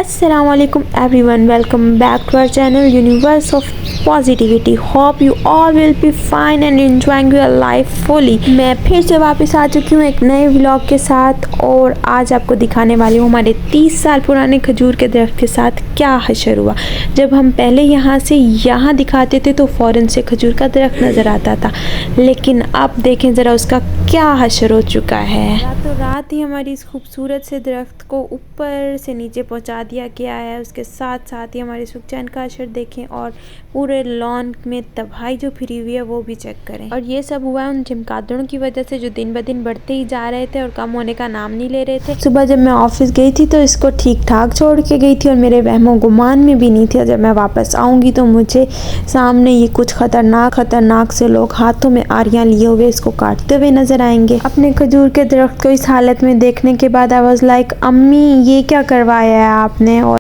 Assalamualaikum everyone, welcome back to our channel Universe of Positivity. Hope you all will be fine and enjoying your life fully. मैं फिर से वापस आ चुकी हूँ एक नए व्लॉग के साथ और आज आपको दिखाने वाली हूँ हमारे 30 साल पुराने खजूर के दरख्त के साथ क्या हशर हुआ। जब हम पहले यहाँ से यहाँ दिखाते थे तो फ़ौरन से खजूर का दरख्त नज़र आता था, लेकिन अब देखें ज़रा उसका क्या हशर हो चुका है। रातों रात ही हमारी इस खूबसूरत से दरख्त को ऊपर से नीचे पहुँचा दिया गया है। उसके साथ साथ ही हमारे सुखचैन का असर देखें और पूरे लॉन में तबाही जो फिरी हुई है वो भी चेक करें। और ये सब हुआ है उन चमगादड़ों की वजह से जो दिन ब दिन बढ़ते ही जा रहे थे और कम होने का नाम नहीं ले रहे थे। सुबह जब मैं ऑफिस गई थी तो इसको ठीक ठाक छोड़ के गई थी और मेरे वहमो गुमान में भी नहीं थी। जब मैं वापस आऊँगी तो मुझे सामने ये कुछ खतरनाक से लोग हाथों में आरियाँ लिए हुए इसको काटते हुए नजर आएंगे। अपने खजूर के दरख्त को इस हालत में देखने के बाद आई वाज लाइक, अम्मी ये क्या करवाया है आपने। और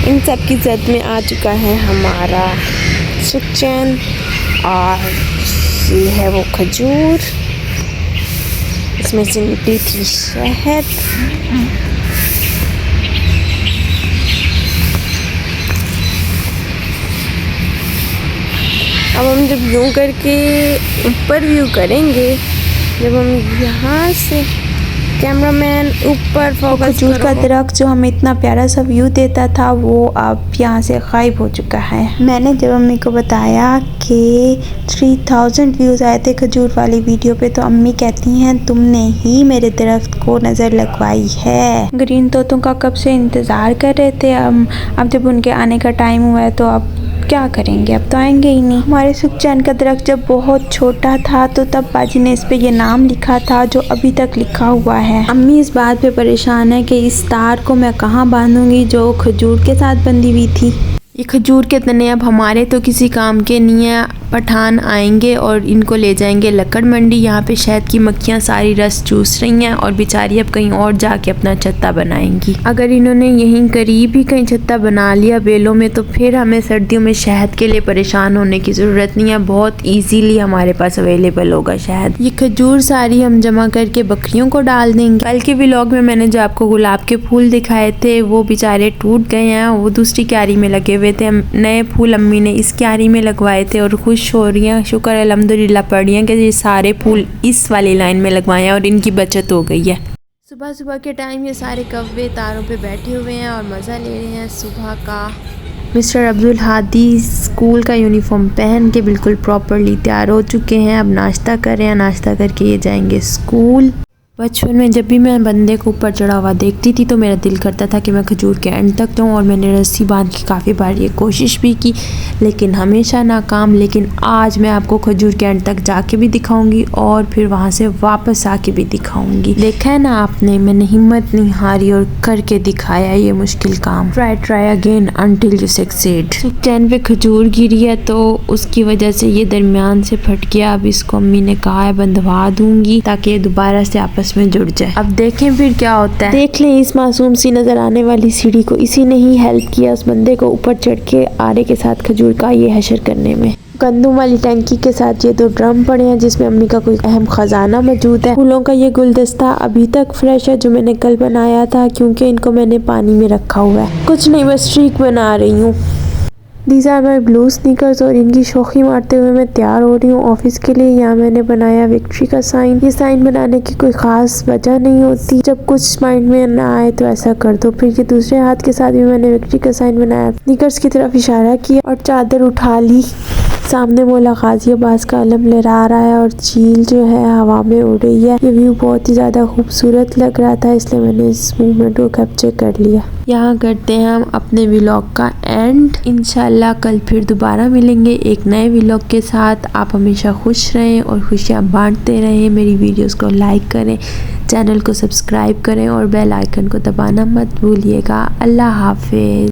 इन सब की जद में आ चुका है हमारा सुखचैन और ये है वो खजूर, इसमें से निकली थी शहद। अब हम जब यूं करके ऊपर व्यू करेंगे, जब हम यहाँ से कैमरामैन ऊपर फोकस, खजूर का दरख्त जो हमें इतना प्यारा सा व्यू देता था वो अब यहाँ से गायब हो चुका है। मैंने जब अम्मी को बताया कि 3000 व्यूज़ आए थे खजूर वाली वीडियो पे तो अम्मी कहती हैं तुमने ही मेरे दरख्त को नज़र लगवाई है। ग्रीन तोतों का कब से इंतज़ार कर रहे थे, अब जब उनके आने का टाइम हुआ है तो अब क्या करेंगे, अब तो आएंगे ही नहीं। हमारे सुखचैन का दरख्त जब बहुत छोटा था तो तब बाजी ने इस पे ये नाम लिखा था जो अभी तक लिखा हुआ है। अम्मी इस बात पे परेशान है कि इस तार को मैं कहाँ बांधूंगी जो खजूर के साथ बंधी हुई थी। ये खजूर के तने अब हमारे तो किसी काम के नहीं है। पठान आएंगे और इनको ले जाएंगे लकड़ मंडी। यहाँ पे शहद की मक्खियाँ सारी रस चूस रही हैं और बेचारी अब कहीं और जाके अपना छत्ता बनाएंगी। अगर इन्होंने यहीं करीब ही कहीं छत्ता बना लिया बेलों में तो फिर हमें सर्दियों में शहद के लिए परेशान होने की ज़रूरत नहीं है, बहुत ईजीली हमारे पास अवेलेबल होगा शहद। ये खजूर सारी हम जमा करके बकरियों को डाल देंगे। कल के व्लॉग में मैंने जो आपको गुलाब के फूल दिखाए थे वो बेचारे टूट गए हैं, वो दूसरी क्यारी में लगे हुए थे। नए फूल अम्मी ने इस क्यारी में लगवाए थे और खुश हो रही हैं, शुक्र अल्हम्दुलिल्लाह पड़ रही हैं कि ये सारे फूल इस वाली लाइन में लगवाए हैं और इनकी बचत हो गई है। सुबह सुबह के टाइम ये सारे कव्वे तारों पे बैठे हुए हैं और मज़ा ले रहे हैं सुबह का। मिस्टर अब्दुल हादी स्कूल का यूनिफॉर्म पहन के बिल्कुल प्रॉपरली तैयार हो चुके हैं। अब नाश्ता कर रहे हैं, नाश्ता करके ये जाएंगे स्कूल। बचपन में जब भी मैं बंदे को ऊपर चढ़ा हुआ देखती थी तो मेरा दिल करता था कि मैं खजूर के एंड तक जाऊँ और मैंने रस्सी बांध के काफ़ी बार ये कोशिश भी की लेकिन हमेशा नाकाम। लेकिन आज मैं आपको खजूर के एंड तक जाके भी दिखाऊंगी और फिर वहाँ से वापस आके भी दिखाऊंगी। देखा है ना आपने, मैंने हिम्मत नहीं हारी और करके दिखाया ये मुश्किल काम। Try again until you succeed. सुखचैन पे खजूर गिरी है तो उसकी वजह से ये दरमियान से फट गया। अब इसको अम्मी ने कहा है बंधवा दूंगी ताकि ये दोबारा से आपस में जुड़ जाए। अब देखें फिर क्या होता है। देख लें इस मासूम सी नजर आने वाली सीढ़ी को, इसी ने ही हेल्प किया उस बंदे को ऊपर चढ़ के आरे के साथ खजूर का ये हशर करने में। गंदम वाली टैंकी के साथ ये 2 ड्रम पड़े हैं जिसमें अम्मी का कोई अहम खजाना मौजूद है। फूलों का ये गुलदस्ता अभी तक फ्रेश है जो मैंने कल बनाया था क्योंकि इनको मैंने पानी में रखा हुआ है। कुछ नहीं, बस स्ट्रीक बना रही हूँ। These are my blue sneakers और इनकी शोखी मारते हुए मैं तैयार हो रही हूँ ऑफिस के लिए। यहाँ मैंने बनाया विक्ट्री का साइन। ये साइन बनाने की कोई ख़ास वजह नहीं होती, जब कुछ माइंड में ना आए तो ऐसा कर दो। फिर ये दूसरे हाथ के साथ भी मैंने विक्ट्री का साइन बनाया, स्नीकर्स की तरफ इशारा किया और चादर उठा ली। सामने मौला गाजी अब्बास का अलम लहरा रहा है और चील जो है हवा में उड़ रही है। ये व्यू बहुत ही ज़्यादा खूबसूरत लग रहा था इसलिए मैंने इस मूवमेंट को कैप्चर कर लिया। यहाँ करते हैं हम अपने व्लॉग का एंड। इंशाल्लाह कल फिर दोबारा मिलेंगे एक नए व्लॉग के साथ। आप हमेशा खुश रहें और खुशियाँ बांटते रहें। मेरी वीडियोस को लाइक करें, चैनल को सब्सक्राइब करें और बेल आइकन को दबाना मत भूलिएगा। अल्लाह हाफिज़।